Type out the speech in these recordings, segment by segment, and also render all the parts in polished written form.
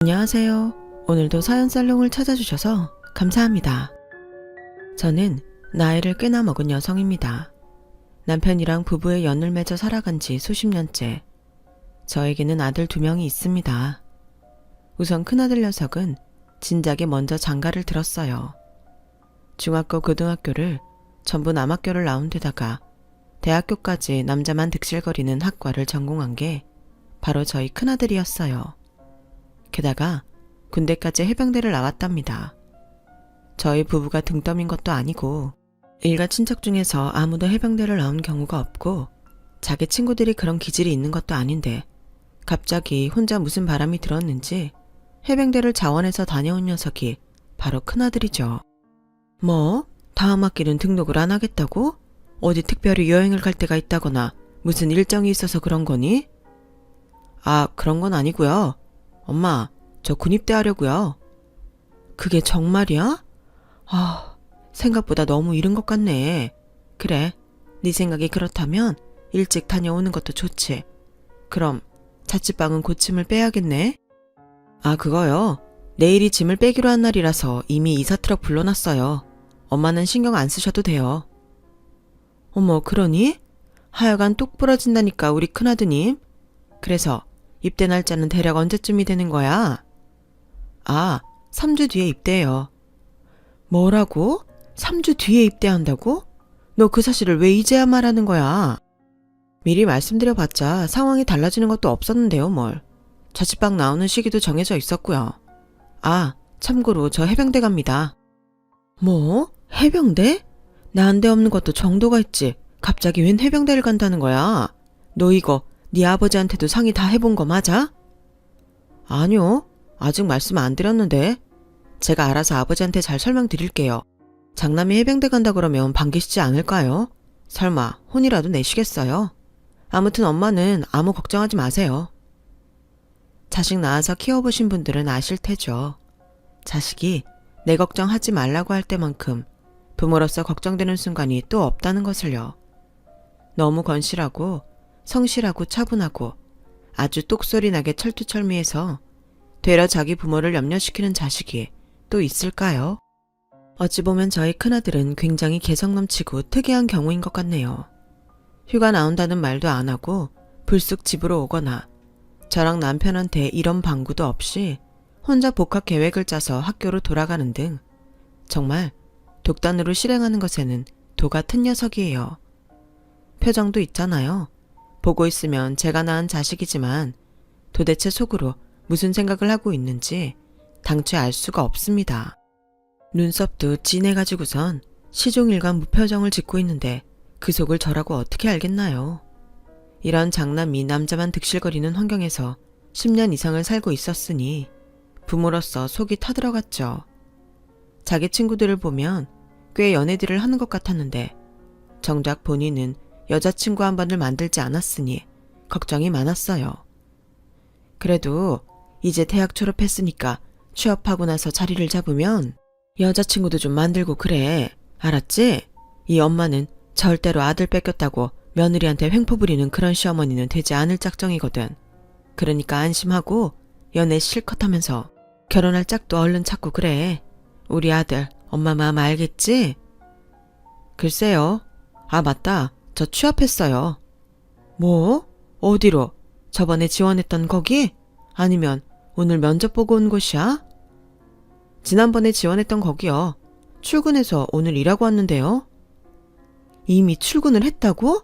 안녕하세요. 오늘도 사연살롱을 찾아주셔서 감사합니다. 저는 나이를 꽤나 먹은 여성입니다. 남편이랑 부부의 연을 맺어 살아간 지 수십 년째. 저에게는 아들 2명이 있습니다. 우선 큰아들 녀석은 진작에 먼저 장가를 들었어요. 중학교, 고등학교를 전부 남학교를 나온 데다가 대학교까지 남자만 득실거리는 학과를 전공한 게 바로 저희 큰아들이었어요. 게다가 군대까지 해병대를 나왔답니다. 저희 부부가 등 떠민 것도 아니고 일가 친척 중에서 아무도 해병대를 나온 경우가 없고 자기 친구들이 그런 기질이 있는 것도 아닌데 갑자기 혼자 무슨 바람이 들었는지 해병대를 자원해서 다녀온 녀석이 바로 큰아들이죠. 뭐? 다음 학기는 등록을 안 하겠다고? 어디 특별히 여행을 갈 데가 있다거나 무슨 일정이 있어서 그런 거니? 아, 그런 건 아니고요. 엄마, 저 군입대 하려고요. 그게 정말이야? 아, 생각보다 너무 이른 것 같네. 그래, 네 생각이 그렇다면 일찍 다녀오는 것도 좋지. 그럼 자취방은 곧 짐을 빼야겠네. 아, 그거요. 내일이 짐을 빼기로 한 날이라서 이미 이사트럭 불러놨어요. 엄마는 신경 안 쓰셔도 돼요. 어머, 그러니? 하여간 똑 부러진다니까 우리 큰아드님. 그래서 입대 날짜는 대략 언제쯤이 되는 거야? 아, 3주 뒤에 입대해요. 뭐라고? 3주 뒤에 입대한다고? 너 그 사실을 왜 이제야 말하는 거야? 미리 말씀드려봤자 상황이 달라지는 것도 없었는데요, 뭘. 자취방 나오는 시기도 정해져 있었고요. 아, 참고로 저 해병대 갑니다. 뭐? 해병대? 난데없는 것도 정도가 있지. 갑자기 웬 해병대를 간다는 거야? 너 이거 네 아버지한테도 상의 다 해본 거 맞아? 아니요. 아직 말씀 안 드렸는데. 제가 알아서 아버지한테 잘 설명드릴게요. 장남이 해병대 간다 그러면 반기시지 않을까요? 설마 혼이라도 내시겠어요? 아무튼 엄마는 아무 걱정하지 마세요. 자식 낳아서 키워보신 분들은 아실 테죠. 자식이 내 걱정하지 말라고 할 때만큼 부모로서 걱정되는 순간이 또 없다는 것을요. 너무 건실하고 성실하고 차분하고 아주 똑소리 나게 철두철미해서 되려 자기 부모를 염려시키는 자식이 또 있을까요? 어찌 보면 저희 큰아들은 굉장히 개성 넘치고 특이한 경우인 것 같네요. 휴가 나온다는 말도 안 하고 불쑥 집으로 오거나 저랑 남편한테 이런 방구도 없이 혼자 복학 계획을 짜서 학교로 돌아가는 등 정말 독단으로 실행하는 것에는 도 같은 녀석이에요. 표정도 있잖아요. 보고 있으면 제가 낳은 자식이지만 도대체 속으로 무슨 생각을 하고 있는지 당최 알 수가 없습니다. 눈썹도 진해가지고선 시종일관 무표정을 짓고 있는데 그 속을 저라고 어떻게 알겠나요? 이런 장남이 남자만 득실거리는 환경에서 10년 이상을 살고 있었으니 부모로서 속이 타들어갔죠. 자기 친구들을 보면 꽤 연애들을 하는 것 같았는데 정작 본인은 여자친구 한 번을 만들지 않았으니 걱정이 많았어요. 그래도 이제 대학 졸업했으니까 취업하고 나서 자리를 잡으면 여자친구도 좀 만들고 그래. 알았지? 이 엄마는 절대로 아들 뺏겼다고 며느리한테 횡포 부리는 그런 시어머니는 되지 않을 작정이거든. 그러니까 안심하고 연애 실컷 하면서 결혼할 짝도 얼른 찾고 그래. 우리 아들 엄마 마음 알겠지? 글쎄요. 아, 맞다. 저 취업했어요. 뭐? 어디로? 저번에 지원했던 거기? 아니면 오늘 면접 보고 온 곳이야? 지난번에 지원했던 거기요. 출근해서 오늘 일하고 왔는데요. 이미 출근을 했다고?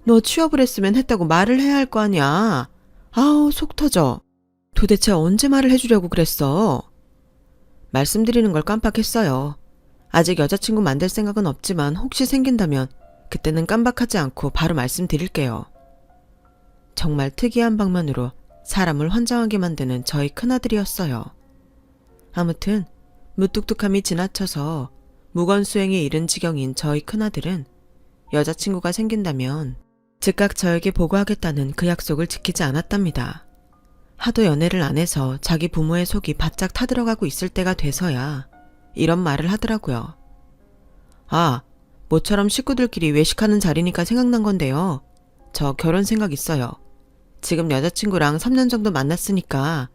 너 취업을 했으면 했다고 말을 해야 할 거 아니야. 아우, 속 터져. 도대체 언제 말을 해주려고 그랬어? 말씀드리는 걸 깜빡했어요. 아직 여자친구 만들 생각은 없지만 혹시 생긴다면 그때는 깜박하지 않고 바로 말씀드릴게요. 정말 특이한 방면으로 사람을 환장하게 만드는 저희 큰아들이었어요. 아무튼 무뚝뚝함이 지나쳐서 무건수행에 이른 지경인 저희 큰아들은 여자친구가 생긴다면 즉각 저에게 보고하겠다는 그 약속을 지키지 않았답니다. 하도 연애를 안 해서 자기 부모의 속이 바짝 타들어가고 있을 때가 돼서야 이런 말을 하더라고요. 아, 모처럼 식구들끼리 외식하는 자리니까 생각난 건데요. 저 결혼 생각 있어요. 지금 여자친구랑 3년 정도 만났으니까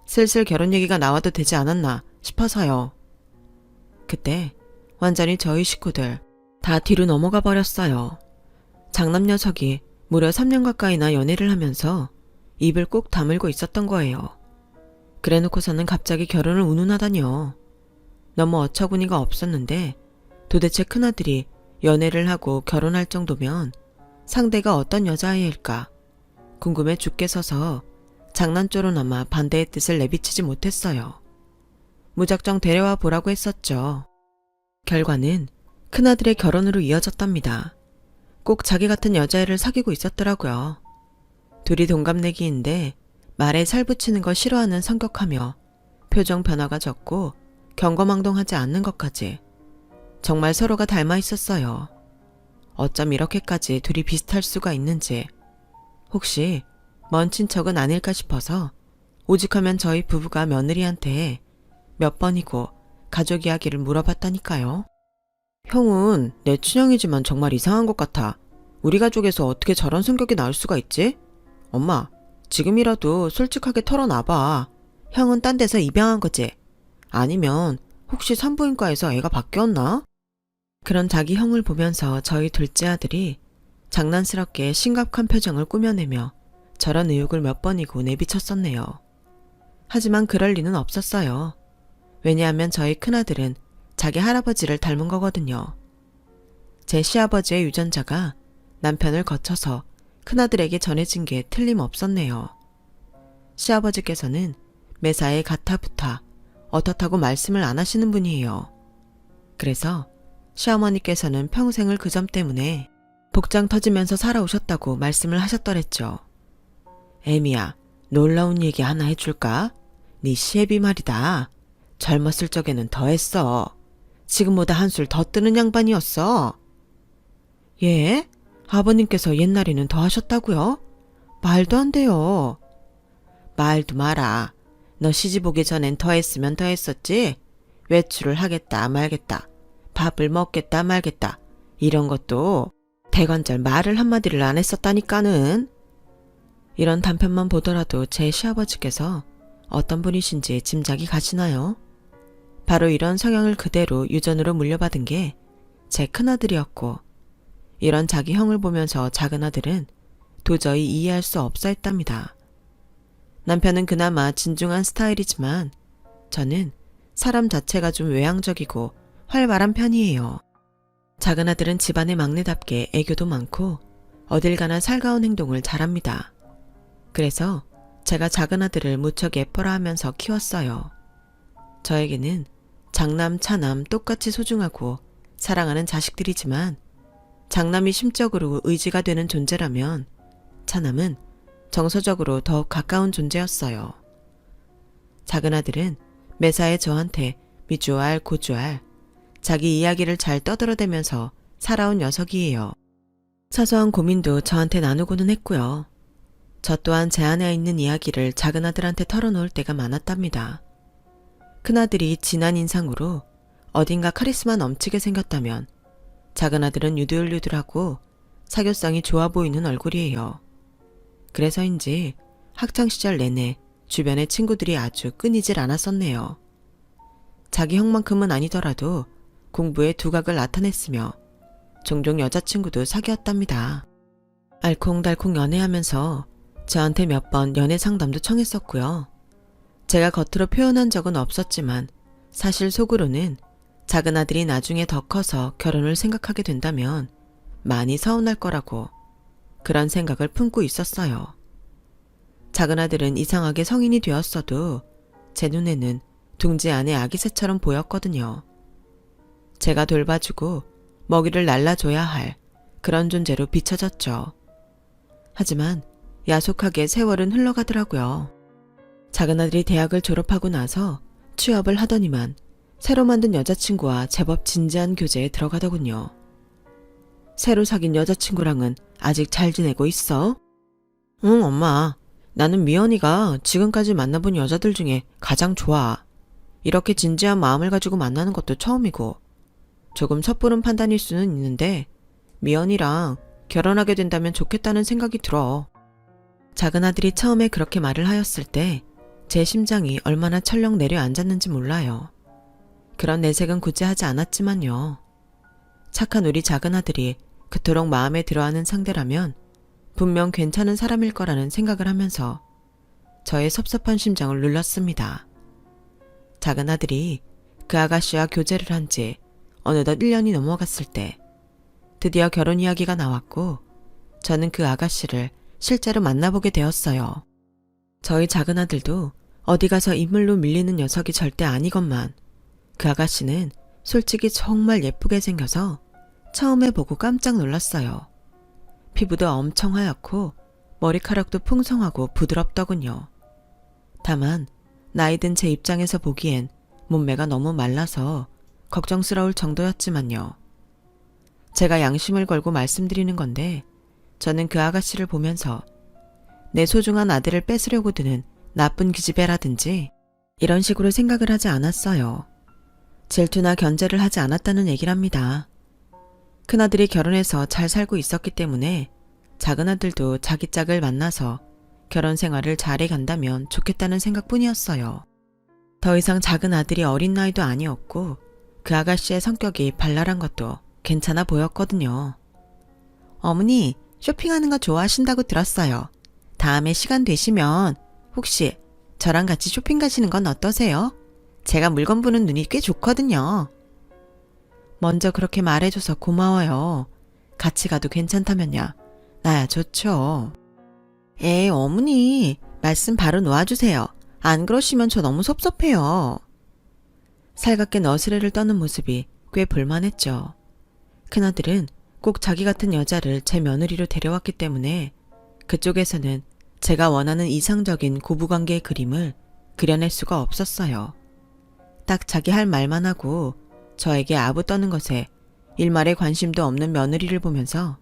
슬슬 결혼 얘기가 나와도 되지 않았나 싶어서요. 그때 완전히 저희 식구들 다 뒤로 넘어가 버렸어요. 장남 녀석이 무려 3년 가까이나 연애를 하면서 입을 꼭 다물고 있었던 거예요. 그래놓고서는 갑자기 결혼을 운운하다니요. 너무 어처구니가 없었는데 도대체 큰아들이 연애를 하고 결혼할 정도면 상대가 어떤 여자아이일까 궁금해 죽겠어서 장난조로나마 반대의 뜻을 내비치지 못했어요. 무작정 데려와 보라고 했었죠. 결과는 큰아들의 결혼으로 이어졌답니다. 꼭 자기 같은 여자애를 사귀고 있었더라고요. 둘이 동갑내기인데 말에 살 붙이는 거 싫어하는 성격하며 표정 변화가 적고 경거망동하지 않는 것까지 정말 서로가 닮아 있었어요. 어쩜 이렇게까지 둘이 비슷할 수가 있는지 혹시 먼 친척은 아닐까 싶어서 오직하면 저희 부부가 며느리한테 몇 번이고 가족 이야기를 물어봤다니까요. 형은 내 친형이지만 정말 이상한 것 같아. 우리 가족에서 어떻게 저런 성격이 나올 수가 있지? 엄마, 지금이라도 솔직하게 털어놔봐. 형은 딴 데서 입양한 거지? 아니면 혹시 산부인과에서 애가 바뀌었나? 그런 자기 형을 보면서 저희 둘째 아들이 장난스럽게 심각한 표정을 꾸며내며 저런 의혹을 몇 번이고 내비쳤었네요. 하지만 그럴 리는 없었어요. 왜냐하면 저희 큰아들은 자기 할아버지를 닮은 거거든요. 제 시아버지의 유전자가 남편을 거쳐서 큰아들에게 전해진 게 틀림없었네요. 시아버지께서는 매사에 가타부타 어떻다고 말씀을 안 하시는 분이에요. 그래서 시어머니께서는 평생을 그 점 때문에 복장 터지면서 살아오셨다고 말씀을 하셨더랬죠. 애미야, 놀라운 얘기 하나 해줄까? 네 시애비 말이다. 젊었을 적에는 더했어. 지금보다 한술 더 뜨는 양반이었어. 예? 아버님께서 옛날에는 더 하셨다고요? 말도 안 돼요. 말도 마라. 너 시집 오기 전엔 더 했으면 더 했었지? 외출을 하겠다 말겠다. 밥을 먹겠다 말겠다. 이런 것도 대관절 말을 한마디를 안 했었다니까는. 이런 단편만 보더라도 제 시아버지께서 어떤 분이신지 짐작이 가시나요? 바로 이런 성향을 그대로 유전으로 물려받은 게 제 큰아들이었고 이런 자기 형을 보면서 작은아들은 도저히 이해할 수 없어 했답니다. 남편은 그나마 진중한 스타일이지만 저는 사람 자체가 좀 외향적이고 활발한 편이에요. 작은아들은 집안의 막내답게 애교도 많고 어딜 가나 살가운 행동을 잘합니다. 그래서 제가 작은아들을 무척 예뻐라 하면서 키웠어요. 저에게는 장남, 차남 똑같이 소중하고 사랑하는 자식들이지만 장남이 심적으로 의지가 되는 존재라면 차남은 정서적으로 더욱 가까운 존재였어요. 작은아들은 매사에 저한테 미주알 고주알 자기 이야기를 잘 떠들어대면서 살아온 녀석이에요. 사소한 고민도 저한테 나누고는 했고요. 저 또한 제 안에 있는 이야기를 작은아들한테 털어놓을 때가 많았답니다. 큰아들이 진한 인상으로 어딘가 카리스마 넘치게 생겼다면 작은아들은 유들유들하고 사교성이 좋아 보이는 얼굴이에요. 그래서인지 학창시절 내내 주변의 친구들이 아주 끊이질 않았었네요. 자기 형만큼은 아니더라도 공부에 두각을 나타냈으며 종종 여자친구도 사귀었답니다. 알콩달콩 연애하면서 저한테 몇 번 연애 상담도 청했었고요. 제가 겉으로 표현한 적은 없었지만 사실 속으로는 작은아들이 나중에 더 커서 결혼을 생각하게 된다면 많이 서운할 거라고 그런 생각을 품고 있었어요. 작은아들은 이상하게 성인이 되었어도 제 눈에는 둥지 안의 아기새처럼 보였거든요. 제가 돌봐주고 먹이를 날라줘야 할 그런 존재로 비춰졌죠. 하지만 야속하게 세월은 흘러가더라고요. 작은아들이 대학을 졸업하고 나서 취업을 하더니만 새로 만든 여자친구와 제법 진지한 교제에 들어가더군요. 새로 사귄 여자친구랑은 아직 잘 지내고 있어? 응, 엄마. 나는 미연이가 지금까지 만나본 여자들 중에 가장 좋아. 이렇게 진지한 마음을 가지고 만나는 것도 처음이고 조금 섣부른 판단일 수는 있는데 미연이랑 결혼하게 된다면 좋겠다는 생각이 들어. 작은아들이 처음에 그렇게 말을 하였을 때 제 심장이 얼마나 철렁 내려앉았는지 몰라요. 그런 내색은 굳이 하지 않았지만요. 착한 우리 작은아들이 그토록 마음에 들어하는 상대라면 분명 괜찮은 사람일 거라는 생각을 하면서 저의 섭섭한 심장을 눌렀습니다. 작은아들이 그 아가씨와 교제를 한 지 어느덧 1년이 넘어갔을 때 드디어 결혼 이야기가 나왔고 저는 그 아가씨를 실제로 만나보게 되었어요. 저희 작은아들도 어디 가서 인물로 밀리는 녀석이 절대 아니건만 그 아가씨는 솔직히 정말 예쁘게 생겨서 처음에 보고 깜짝 놀랐어요. 피부도 엄청 하얗고 머리카락도 풍성하고 부드럽더군요. 다만 나이 든 제 입장에서 보기엔 몸매가 너무 말라서 걱정스러울 정도였지만요. 제가 양심을 걸고 말씀드리는 건데 저는 그 아가씨를 보면서 내 소중한 아들을 뺏으려고 드는 나쁜 기집애라든지 이런 식으로 생각을 하지 않았어요. 질투나 견제를 하지 않았다는 얘기랍니다. 큰아들이 결혼해서 잘 살고 있었기 때문에 작은아들도 자기 짝을 만나서 결혼 생활을 잘해 간다면 좋겠다는 생각뿐이었어요. 더 이상 작은아들이 어린 나이도 아니었고 그 아가씨의 성격이 발랄한 것도 괜찮아 보였거든요. 어머니, 쇼핑하는 거 좋아하신다고 들었어요. 다음에 시간 되시면 혹시 저랑 같이 쇼핑 가시는 건 어떠세요? 제가 물건 보는 눈이 꽤 좋거든요. 먼저 그렇게 말해줘서 고마워요. 같이 가도 괜찮다면야. 나야 좋죠. 어머니, 말씀 바로 놓아주세요. 안 그러시면 저 너무 섭섭해요. 살갑게 너스레를 떠는 모습이 꽤 볼만했죠. 큰아들은 꼭 자기 같은 여자를 제 며느리로 데려왔기 때문에 그쪽에서는 제가 원하는 이상적인 고부관계의 그림을 그려낼 수가 없었어요. 딱 자기 할 말만 하고 저에게 아부 떠는 것에 일말의 관심도 없는 며느리를 보면서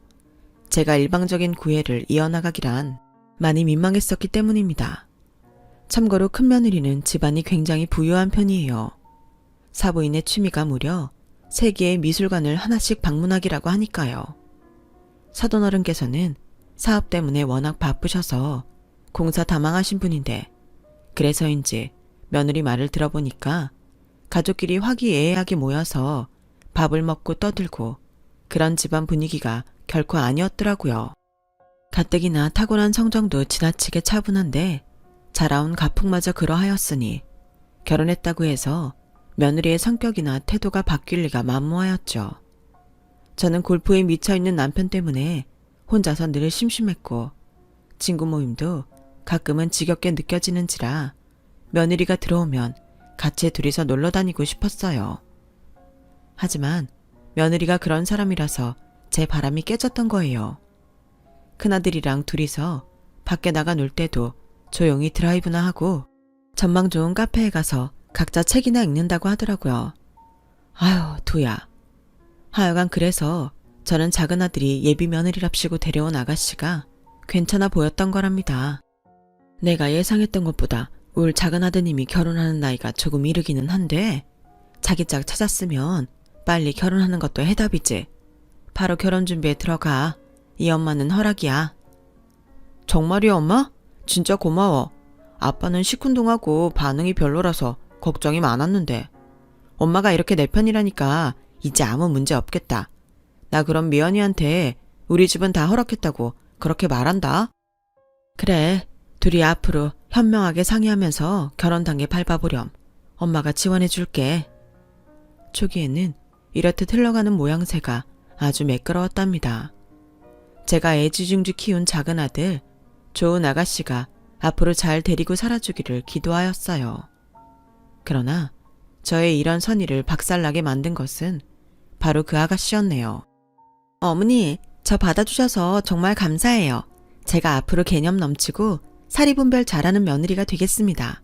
제가 일방적인 구애를 이어나가기란 많이 민망했었기 때문입니다. 참고로 큰며느리는 집안이 굉장히 부유한 편이에요. 사부인의 취미가 무려 3개의 미술관을 하나씩 방문하기라고 하니까요. 사돈어른께서는 사업 때문에 워낙 바쁘셔서 공사 다망하신 분인데 그래서인지 며느리 말을 들어보니까 가족끼리 화기애애하게 모여서 밥을 먹고 떠들고 그런 집안 분위기가 결코 아니었더라고요. 가뜩이나 타고난 성정도 지나치게 차분한데 자라온 가풍마저 그러하였으니 결혼했다고 해서 며느리의 성격이나 태도가 바뀔 리가 만무하였죠. 저는 골프에 미쳐있는 남편 때문에 혼자서 늘 심심했고 친구 모임도 가끔은 지겹게 느껴지는지라 며느리가 들어오면 같이 둘이서 놀러 다니고 싶었어요. 하지만 며느리가 그런 사람이라서 제 바람이 깨졌던 거예요. 큰아들이랑 둘이서 밖에 나가 놀 때도 조용히 드라이브나 하고 전망 좋은 카페에 가서 각자 책이나 읽는다고 하더라고요. 아유, 두야. 하여간 그래서 저는 작은아들이 예비 며느리랍시고 데려온 아가씨가 괜찮아 보였던 거랍니다. 내가 예상했던 것보다 올 작은아드님이 결혼하는 나이가 조금 이르기는 한데 자기 짝 찾았으면 빨리 결혼하는 것도 해답이지. 바로 결혼 준비에 들어가. 이 엄마는 허락이야. 정말이야, 엄마? 진짜 고마워. 아빠는 시큰둥하고 반응이 별로라서 걱정이 많았는데 엄마가 이렇게 내 편이라니까 이제 아무 문제 없겠다. 나 그럼 미연이한테 우리 집은 다 허락했다고 그렇게 말한다. 그래, 둘이 앞으로 현명하게 상의하면서 결혼 단계 밟아보렴. 엄마가 지원해줄게. 초기에는 이렇듯 흘러가는 모양새가 아주 매끄러웠답니다. 제가 애지중지 키운 작은 아들, 좋은 아가씨가 앞으로 잘 데리고 살아주기를 기도하였어요. 그러나 저의 이런 선의를 박살나게 만든 것은 바로 그 아가씨였네요. 어머니, 저 받아주셔서 정말 감사해요. 제가 앞으로 개념 넘치고 사리분별 잘하는 며느리가 되겠습니다.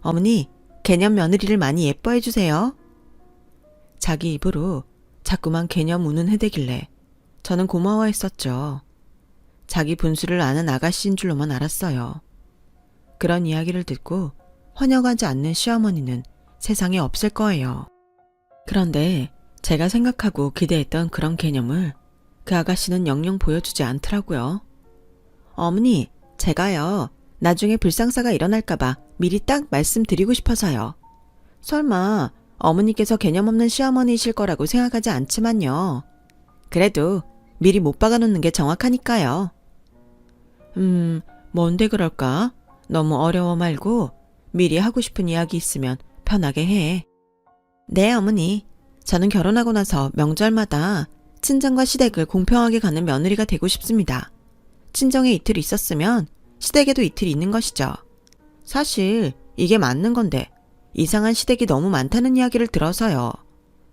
어머니, 개념 며느리를 많이 예뻐해 주세요. 자기 입으로 자꾸만 개념 운운해대길래 저는 고마워했었죠. 자기 분수를 아는 아가씨인 줄로만 알았어요. 그런 이야기를 듣고 환영하지 않는 시어머니는 세상에 없을 거예요. 그런데 제가 생각하고 기대했던 그런 개념을 그 아가씨는 영영 보여주지 않더라고요. 어머니, 제가요, 나중에 불상사가 일어날까봐 미리 딱 말씀드리고 싶어서요. 설마 어머니께서 개념 없는 시어머니이실 거라고 생각하지 않지만요. 그래도 미리 못 박아놓는 게 정확하니까요. 뭔데 그럴까? 너무 어려워 말고 미리 하고 싶은 이야기 있으면 편하게 해. 네, 어머니. 저는 결혼하고 나서 명절마다 친정과 시댁을 공평하게 가는 며느리가 되고 싶습니다. 친정에 이틀 있었으면 시댁에도 이틀 있는 것이죠. 사실 이게 맞는 건데 이상한 시댁이 너무 많다는 이야기를 들어서요.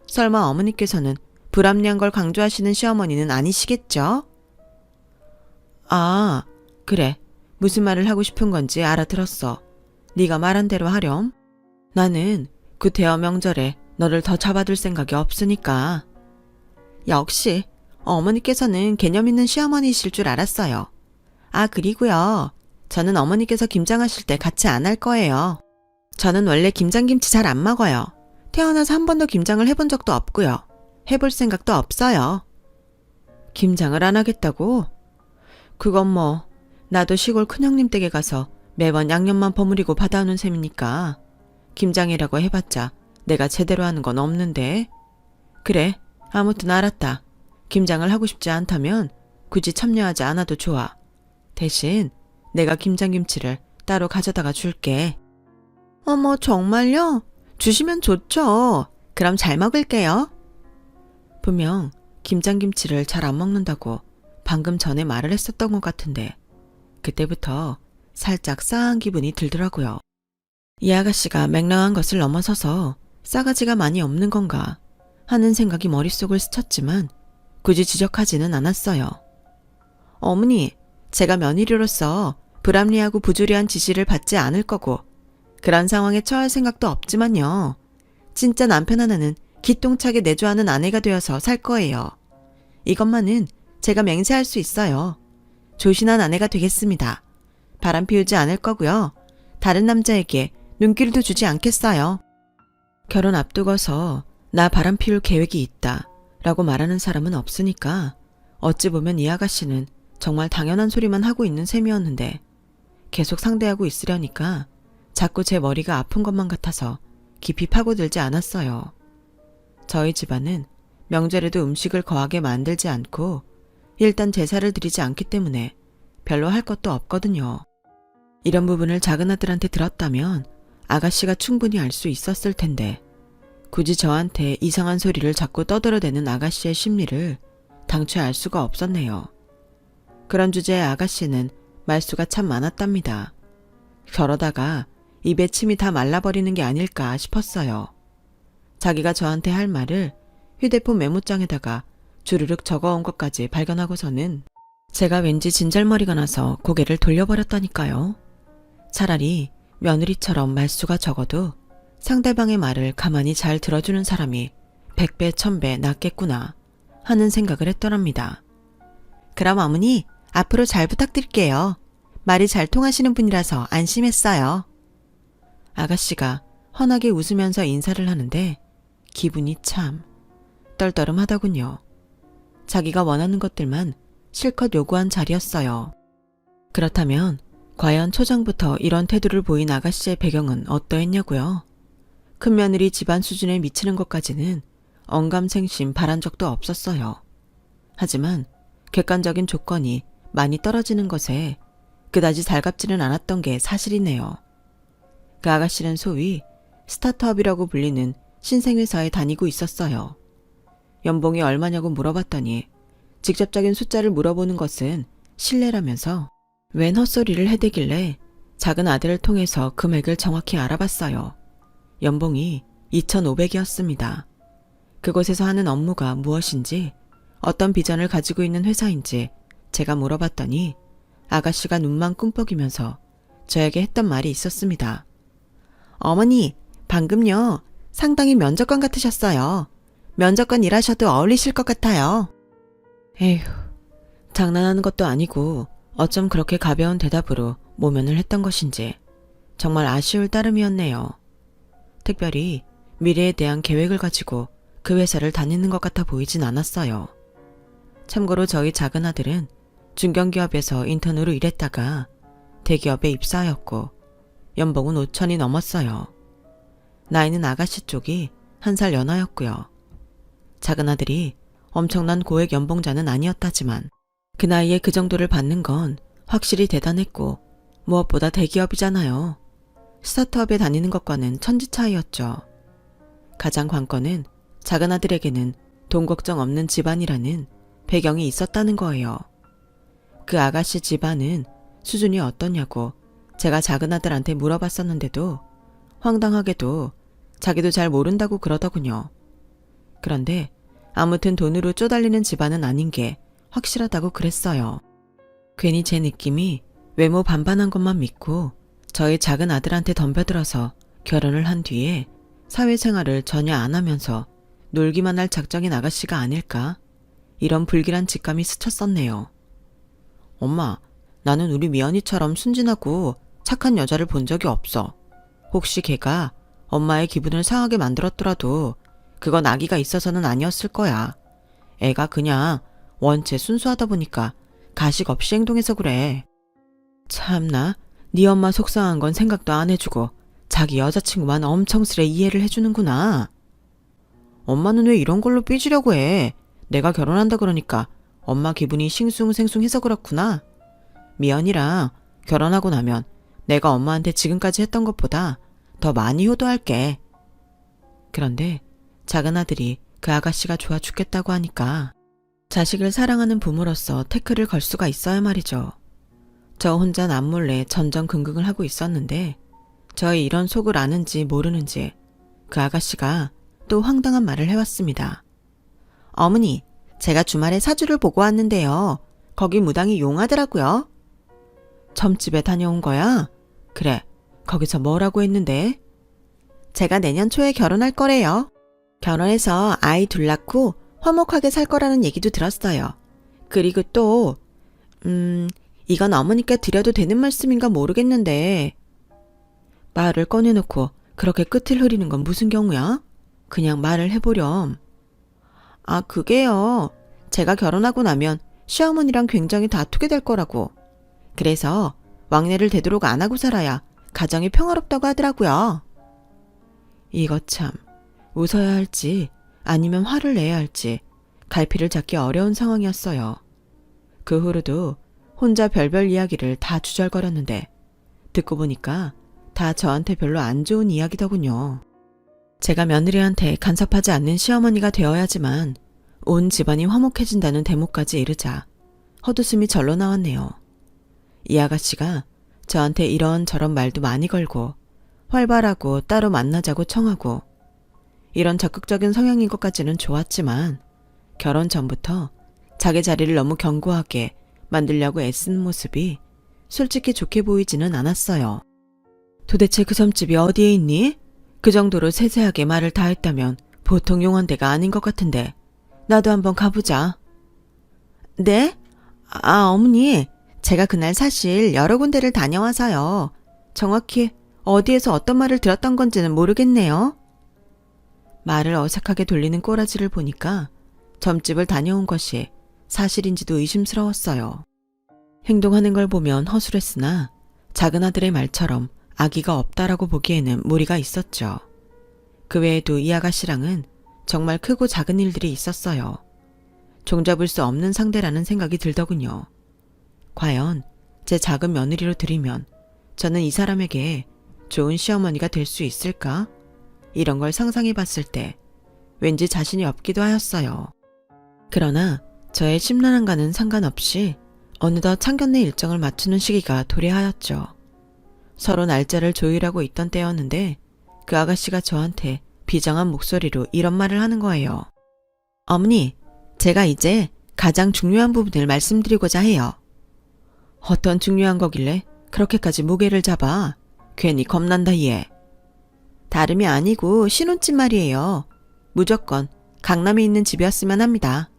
설마 어머니께서는 불합리한 걸 강조하시는 시어머니는 아니시겠죠? 아, 그래. 무슨 말을 하고 싶은 건지 알아들었어. 네가 말한 대로 하렴. 나는 그 대어 명절에 너를 더 잡아둘 생각이 없으니까. 역시 어머니께서는 개념 있는 시어머니이실 줄 알았어요. 아, 그리고요. 저는 어머니께서 김장하실 때 같이 안 할 거예요. 저는 원래 김장김치 잘 안 먹어요. 태어나서 한 번도 김장을 해본 적도 없고요. 해볼 생각도 없어요. 김장을 안 하겠다고? 그건 뭐 나도 시골 큰형님 댁에 가서 매번 양념만 버무리고 받아오는 셈이니까 김장이라고 해봤자 내가 제대로 하는 건 없는데. 그래, 아무튼 알았다. 김장을 하고 싶지 않다면 굳이 참여하지 않아도 좋아. 대신 내가 김장김치를 따로 가져다가 줄게. 어머, 정말요? 주시면 좋죠. 그럼 잘 먹을게요. 분명 김장김치를 잘 안 먹는다고 방금 전에 말을 했었던 것 같은데 그때부터 살짝 싸한 기분이 들더라고요. 이 아가씨가 맹랑한 것을 넘어서서 싸가지가 많이 없는 건가 하는 생각이 머릿속을 스쳤지만 굳이 지적하지는 않았어요. 어머니, 제가 며느리로서 불합리하고 부조리한 지시를 받지 않을 거고 그런 상황에 처할 생각도 없지만요. 진짜 남편 하나는 기똥차게 내조하는 아내가 되어서 살 거예요. 이것만은 제가 맹세할 수 있어요. 조신한 아내가 되겠습니다. 바람 피우지 않을 거고요. 다른 남자에게 눈길도 주지 않겠어요. 결혼 앞두고서 나 바람 피울 계획이 있다 라고 말하는 사람은 없으니까 어찌 보면 이 아가씨는 정말 당연한 소리만 하고 있는 셈이었는데 계속 상대하고 있으려니까 자꾸 제 머리가 아픈 것만 같아서 깊이 파고들지 않았어요. 저희 집안은 명절에도 음식을 거하게 만들지 않고 일단 제사를 드리지 않기 때문에 별로 할 것도 없거든요. 이런 부분을 작은 아들한테 들었다면 아가씨가 충분히 알 수 있었을 텐데 굳이 저한테 이상한 소리를 자꾸 떠들어대는 아가씨의 심리를 당최 알 수가 없었네요. 그런 주제의 아가씨는 말수가 참 많았답니다. 저러다가 입에 침이 다 말라버리는 게 아닐까 싶었어요. 자기가 저한테 할 말을 휴대폰 메모장에다가 주르륵 적어온 것까지 발견하고서는 제가 왠지 진절머리가 나서 고개를 돌려버렸다니까요. 차라리 며느리처럼 말수가 적어도 상대방의 말을 가만히 잘 들어주는 사람이 100배, 1000배 낫겠구나 하는 생각을 했더랍니다. 그럼 어머니, 앞으로 잘 부탁드릴게요. 말이 잘 통하시는 분이라서 안심했어요. 아가씨가 환하게 웃으면서 인사를 하는데 기분이 참 떨떠름하더군요. 자기가 원하는 것들만 실컷 요구한 자리였어요. 그렇다면 과연 초장부터 이런 태도를 보인 아가씨의 배경은 어떠했냐고요? 큰며느리 집안 수준에 미치는 것까지는 언감생심 바란 적도 없었어요. 하지만 객관적인 조건이 많이 떨어지는 것에 그다지 달갑지는 않았던 게 사실이네요. 그 아가씨는 소위 스타트업이라고 불리는 신생회사에 다니고 있었어요. 연봉이 얼마냐고 물어봤더니 직접적인 숫자를 물어보는 것은 실례라면서 웬 헛소리를 해대길래 작은 아들을 통해서 금액을 정확히 알아봤어요. 연봉이 2,500이었습니다. 그곳에서 하는 업무가 무엇인지 어떤 비전을 가지고 있는 회사인지 제가 물어봤더니 아가씨가 눈만 꿈뻑이면서 저에게 했던 말이 있었습니다. 어머니, 방금요. 상당히 면접관 같으셨어요. 면접관 일하셔도 어울리실 것 같아요. 에휴, 장난하는 것도 아니고 어쩜 그렇게 가벼운 대답으로 모면을 했던 것인지 정말 아쉬울 따름이었네요. 특별히 미래에 대한 계획을 가지고 그 회사를 다니는 것 같아 보이진 않았어요. 참고로 저희 작은 아들은 중견기업에서 인턴으로 일했다가 대기업에 입사하였고 연봉은 5천이 넘었어요. 나이는 아가씨 쪽이 1살 연하였고요. 작은 아들이 엄청난 고액 연봉자는 아니었다지만 그 나이에 그 정도를 받는 건 확실히 대단했고 무엇보다 대기업이잖아요. 스타트업에 다니는 것과는 천지 차이였죠. 가장 관건은 작은 아들에게는 돈 걱정 없는 집안이라는 배경이 있었다는 거예요. 그 아가씨 집안은 수준이 어떠냐고 제가 작은 아들한테 물어봤었는데도 황당하게도 자기도 잘 모른다고 그러더군요. 그런데 아무튼 돈으로 쪼달리는 집안은 아닌 게 확실하다고 그랬어요. 괜히 제 느낌이 외모 반반한 것만 믿고 저희 작은 아들한테 덤벼들어서 결혼을 한 뒤에 사회생활을 전혀 안 하면서 놀기만 할 작정인 아가씨가 아닐까? 이런 불길한 직감이 스쳤었네요. 엄마, 나는 우리 미연이처럼 순진하고 착한 여자를 본 적이 없어. 혹시 걔가 엄마의 기분을 상하게 만들었더라도 그건 아기가 있어서는 아니었을 거야. 애가 그냥 원체 순수하다 보니까 가식 없이 행동해서 그래. 참나, 네 엄마 속상한 건 생각도 안 해주고 자기 여자친구만 엄청스레 이해를 해주는구나. 엄마는 왜 이런 걸로 삐지려고 해. 내가 결혼한다 그러니까 엄마 기분이 싱숭생숭해서 그렇구나. 미연이랑 결혼하고 나면 내가 엄마한테 지금까지 했던 것보다 더 많이 효도할게. 그런데 작은 아들이 그 아가씨가 좋아 죽겠다고 하니까 자식을 사랑하는 부모로서 태클을 걸 수가 있어야 말이죠. 저 혼자 남몰래 전전긍긍을 하고 있었는데 저의 이런 속을 아는지 모르는지 그 아가씨가 또 황당한 말을 해왔습니다. 어머니, 제가 주말에 사주를 보고 왔는데요. 거기 무당이 용하더라고요. 점집에 다녀온 거야? 그래, 거기서 뭐라고 했는데? 제가 내년 초에 결혼할 거래요. 결혼해서 아이 둘 낳고 화목하게 살 거라는 얘기도 들었어요. 그리고 또 이건 어머니께 드려도 되는 말씀인가 모르겠는데 말을 꺼내놓고 그렇게 끝을 흐리는 건 무슨 경우야? 그냥 말을 해보렴. 아, 그게요. 제가 결혼하고 나면 시어머니랑 굉장히 다투게 될 거라고. 그래서 왕래를 되도록 안 하고 살아야 가정이 평화롭다고 하더라고요. 이거 참, 웃어야 할지 아니면 화를 내야 할지 갈피를 잡기 어려운 상황이었어요. 그 후로도 혼자 별별 이야기를 다 주절거렸는데 듣고 보니까 다 저한테 별로 안 좋은 이야기더군요. 제가 며느리한테 간섭하지 않는 시어머니가 되어야지만 온 집안이 화목해진다는 대목까지 이르자 헛웃음이 절로 나왔네요. 이 아가씨가 저한테 이런저런 말도 많이 걸고 활발하고 따로 만나자고 청하고 이런 적극적인 성향인 것까지는 좋았지만 결혼 전부터 자기 자리를 너무 견고하게 만들려고 애쓰는 모습이 솔직히 좋게 보이지는 않았어요. 도대체 그 점집이 어디에 있니? 그 정도로 세세하게 말을 다 했다면 보통 용원대가 아닌 것 같은데 나도 한번 가보자. 네? 아, 어머니, 제가 그날 사실 여러 군데를 다녀와서요. 정확히 어디에서 어떤 말을 들었던 건지는 모르겠네요. 말을 어색하게 돌리는 꼬라지를 보니까 점집을 다녀온 것이 사실인지도 의심스러웠어요. 행동하는 걸 보면 허술했으나 작은 아들의 말처럼 아기가 없다라고 보기에는 무리가 있었죠. 그 외에도 이 아가씨랑은 정말 크고 작은 일들이 있었어요. 종잡을 수 없는 상대라는 생각이 들더군요. 과연 제 작은 며느리로 들이면 저는 이 사람에게 좋은 시어머니가 될 수 있을까? 이런 걸 상상해 봤을 때 왠지 자신이 없기도 하였어요. 그러나 저의 심란함과는 상관없이 어느덧 상견례 일정을 맞추는 시기가 도래하였죠. 서로 날짜를 조율하고 있던 때였는데 그 아가씨가 저한테 비장한 목소리로 이런 말을 하는 거예요. 어머니, 제가 이제 가장 중요한 부분을 말씀드리고자 해요. 어떤 중요한 거길래 그렇게까지 무게를 잡아? 괜히 겁난다 얘. 다름이 아니고 신혼집 말이에요. 무조건 강남에 있는 집이었으면 합니다.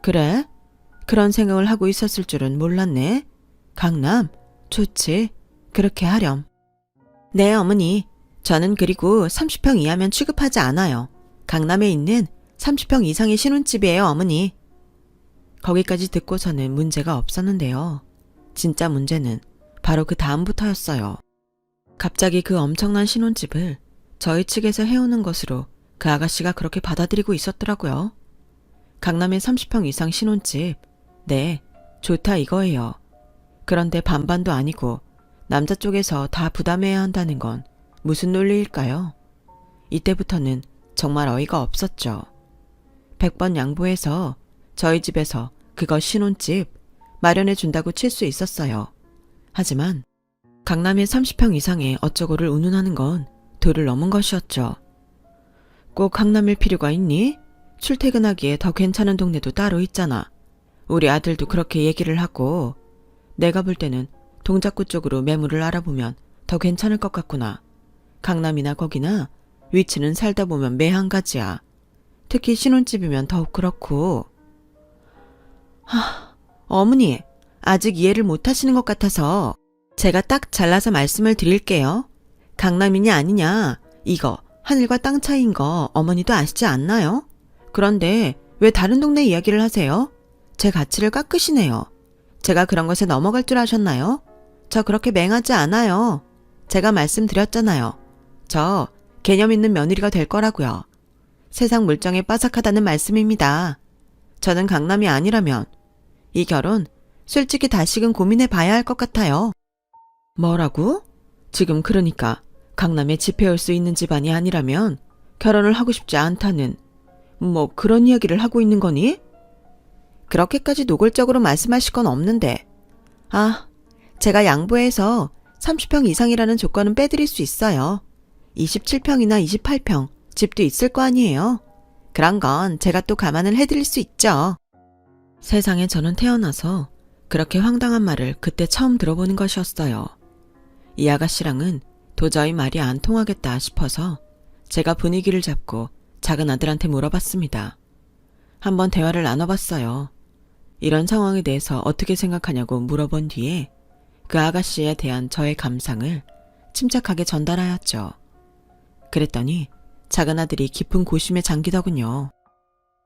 그래? 그런 생각을 하고 있었을 줄은 몰랐네. 강남? 좋지. 그렇게 하렴. 네, 어머니. 저는 그리고 30평 이하면 취급하지 않아요. 강남에 있는 30평 이상의 신혼집이에요, 어머니. 거기까지 듣고서는 문제가 없었는데요. 진짜 문제는 바로 그 다음부터였어요. 갑자기 그 엄청난 신혼집을 저희 측에서 해오는 것으로 그 아가씨가 그렇게 받아들이고 있었더라고요. 강남에 30평 이상 신혼집, 네, 좋다 이거예요. 그런데 반반도 아니고 남자 쪽에서 다 부담해야 한다는 건 무슨 논리일까요? 이때부터는 정말 어이가 없었죠. 100번 양보해서 저희 집에서 그거 신혼집 마련해 준다고 칠 수 있었어요. 하지만 강남의 30평 이상의 어쩌고를 운운하는 건 도를 넘은 것이었죠. 꼭 강남일 필요가 있니? 출퇴근하기에 더 괜찮은 동네도 따로 있잖아. 우리 아들도 그렇게 얘기를 하고 내가 볼 때는 동작구 쪽으로 매물을 알아보면 더 괜찮을 것 같구나. 강남이나 거기나 위치는 살다 보면 매 한 가지야. 특히 신혼집이면 더욱 그렇고. 어머니, 아직 이해를 못 하시는 것 같아서 제가 딱 잘라서 말씀을 드릴게요. 강남이냐 아니냐, 이거 하늘과 땅 차이인 거 어머니도 아시지 않나요? 그런데 왜 다른 동네 이야기를 하세요? 제 가치를 깎으시네요. 제가 그런 것에 넘어갈 줄 아셨나요? 저 그렇게 맹하지 않아요. 제가 말씀드렸잖아요. 저 개념 있는 며느리가 될 거라고요. 세상 물정에 빠삭하다는 말씀입니다. 저는 강남이 아니라면 이 결혼 솔직히 다시금 고민해 봐야 할 것 같아요. 뭐라고? 지금 그러니까 강남에 집해올 수 있는 집안이 아니라면 결혼을 하고 싶지 않다는 뭐 그런 이야기를 하고 있는 거니? 그렇게까지 노골적으로 말씀하실 건 없는데. 제가 양보해서 30평 이상이라는 조건은 빼드릴 수 있어요. 27평이나 28평 집도 있을 거 아니에요. 그런 건 제가 또 감안을 해드릴 수 있죠. 세상에 저는 태어나서 그렇게 황당한 말을 그때 처음 들어보는 것이었어요. 이 아가씨랑은 도저히 말이 안 통하겠다 싶어서 제가 분위기를 잡고 작은 아들한테 물어봤습니다. 한번 대화를 나눠봤어요. 이런 상황에 대해서 어떻게 생각하냐고 물어본 뒤에 그 아가씨에 대한 저의 감상을 침착하게 전달하였죠. 그랬더니 작은 아들이 깊은 고심에 잠기더군요.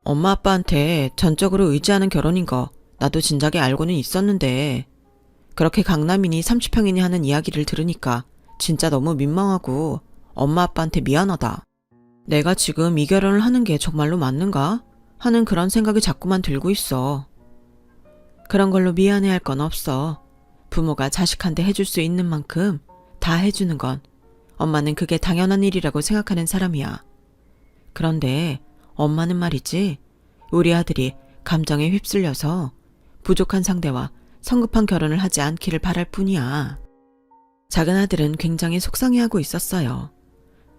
엄마 아빠한테 전적으로 의지하는 결혼인 거 나도 진작에 알고는 있었는데 그렇게 강남이니 30평이니 하는 이야기를 들으니까 진짜 너무 민망하고 엄마 아빠한테 미안하다. 내가 지금 이 결혼을 하는 게 정말로 맞는가? 하는 그런 생각이 자꾸만 들고 있어. 그런 걸로 미안해할 건 없어. 부모가 자식한테 해줄 수 있는 만큼 다 해주는 건 엄마는 그게 당연한 일이라고 생각하는 사람이야. 그런데 엄마는 말이지 우리 아들이 감정에 휩쓸려서 부족한 상대와 성급한 결혼을 하지 않기를 바랄 뿐이야. 작은 아들은 굉장히 속상해하고 있었어요.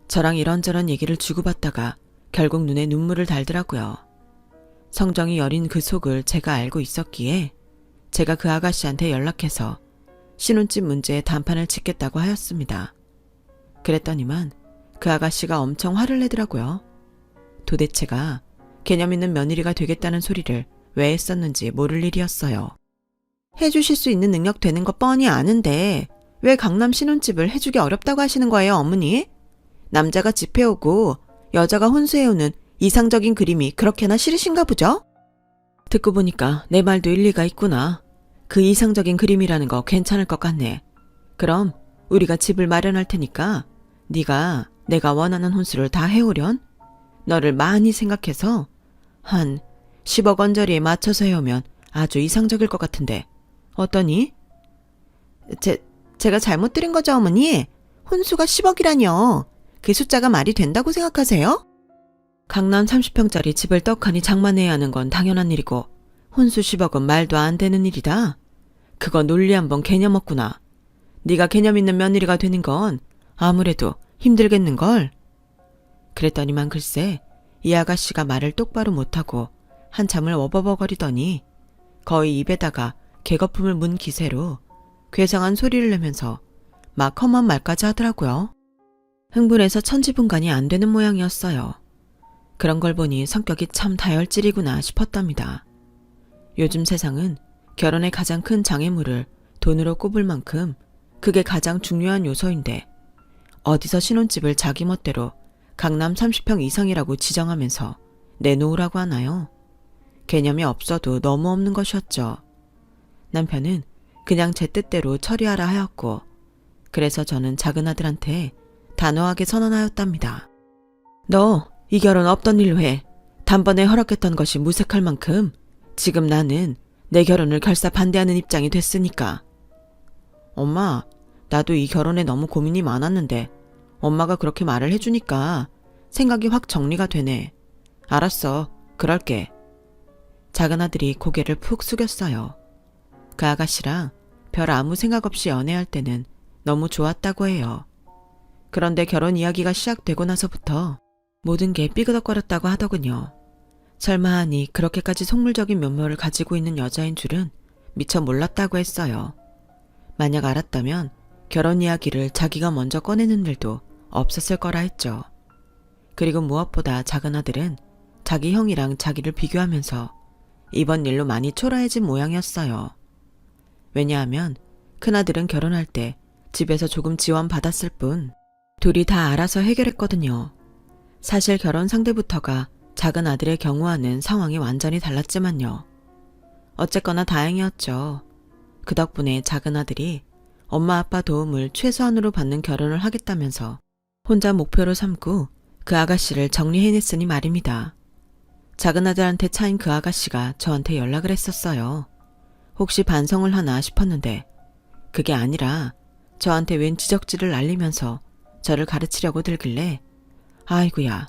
저랑 이런저런 얘기를 주고받다가 결국 눈에 눈물을 달더라고요. 성정이 여린 그 속을 제가 알고 있었기에 제가 그 아가씨한테 연락해서 신혼집 문제에 단판을 짓겠다고 하였습니다. 그랬더니만 그 아가씨가 엄청 화를 내더라고요. 도대체가 개념 있는 며느리가 되겠다는 소리를 왜 했었는지 모를 일이었어요. 해주실 수 있는 능력 되는 거 뻔히 아는데 왜 강남 신혼집을 해주기 어렵다고 하시는 거예요, 어머니? 남자가 집해오고 여자가 혼수해오는 이상적인 그림이 그렇게나 싫으신가 보죠? 듣고 보니까 내 말도 일리가 있구나. 그 이상적인 그림이라는 거 괜찮을 것 같네. 그럼 우리가 집을 마련할 테니까 네가 내가 원하는 혼수를 다 해오련? 너를 많이 생각해서 한 10억 원짜리에 맞춰서 해오면 아주 이상적일 것 같은데 어떠니? 제가 잘못 들은 거죠, 어머니? 혼수가 10억이라뇨. 그 숫자가 말이 된다고 생각하세요? 강남 30평짜리 집을 떡하니 장만해야 하는 건 당연한 일이고 혼수 10억은 말도 안 되는 일이다. 그거 논리 한번 개념 없구나. 네가 개념 있는 며느리가 되는 건 아무래도 힘들겠는걸. 그랬더니만 글쎄 이 아가씨가 말을 똑바로 못하고 한참을 워버버거리더니 거의 입에다가 개거품을 문 기세로 괴상한 소리를 내면서 막 험한 말까지 하더라고요. 흥분해서 천지분간이 안 되는 모양이었어요. 그런 걸 보니 성격이 참 다혈질이구나 싶었답니다. 요즘 세상은 결혼의 가장 큰 장애물을 돈으로 꼽을 만큼 그게 가장 중요한 요소인데 어디서 신혼집을 자기 멋대로 강남 30평 이상이라고 지정하면서 내놓으라고 하나요? 개념이 없어도 너무 없는 것이었죠. 남편은 그냥 제 뜻대로 처리하라 하였고 그래서 저는 작은 아들한테 단호하게 선언하였답니다. 너 이 결혼 없던 일로 해. 단번에 허락했던 것이 무색할 만큼 지금 나는 내 결혼을 결사 반대하는 입장이 됐으니까. 엄마, 나도 이 결혼에 너무 고민이 많았는데 엄마가 그렇게 말을 해주니까 생각이 확 정리가 되네. 알았어, 그럴게. 작은 아들이 고개를 푹 숙였어요. 그 아가씨랑 별 아무 생각 없이 연애할 때는 너무 좋았다고 해요. 그런데 결혼 이야기가 시작되고 나서부터 모든 게 삐그덕거렸다고 하더군요. 설마 하니 그렇게까지 속물적인 면모를 가지고 있는 여자인 줄은 미처 몰랐다고 했어요. 만약 알았다면 결혼 이야기를 자기가 먼저 꺼내는 일도 없었을 거라 했죠. 그리고 무엇보다 작은 아들은 자기 형이랑 자기를 비교하면서 이번 일로 많이 초라해진 모양이었어요. 왜냐하면 큰아들은 결혼할 때 집에서 조금 지원받았을 뿐 둘이 다 알아서 해결했거든요. 사실 결혼 상대부터가 작은 아들의 경우와는 상황이 완전히 달랐지만요. 어쨌거나 다행이었죠. 그 덕분에 작은 아들이 엄마 아빠 도움을 최소한으로 받는 결혼을 하겠다면서 혼자 목표로 삼고 그 아가씨를 정리해냈으니 말입니다. 작은 아들한테 차인 그 아가씨가 저한테 연락을 했었어요. 혹시 반성을 하나 싶었는데 그게 아니라 저한테 웬 지적질을 날리면서 저를 가르치려고 들길래 아이고야,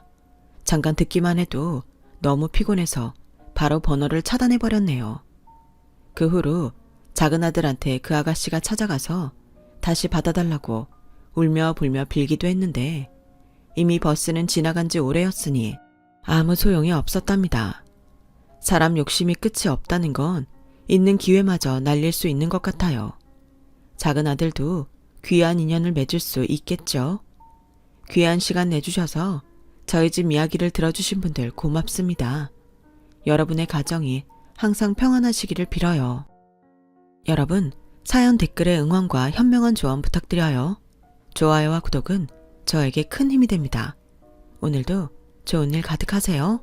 잠깐 듣기만 해도 너무 피곤해서 바로 번호를 차단해버렸네요. 그 후로 작은 아들한테 그 아가씨가 찾아가서 다시 받아달라고 울며 불며 빌기도 했는데 이미 버스는 지나간 지 오래였으니 아무 소용이 없었답니다. 사람 욕심이 끝이 없다는 건 있는 기회마저 날릴 수 있는 것 같아요. 작은 아들도 귀한 인연을 맺을 수 있겠죠. 귀한 시간 내주셔서 저희 집 이야기를 들어주신 분들 고맙습니다. 여러분의 가정이 항상 평안하시기를 빌어요. 여러분, 사연 댓글에 응원과 현명한 조언 부탁드려요. 좋아요와 구독은 저에게 큰 힘이 됩니다. 오늘도 좋은 일 가득하세요.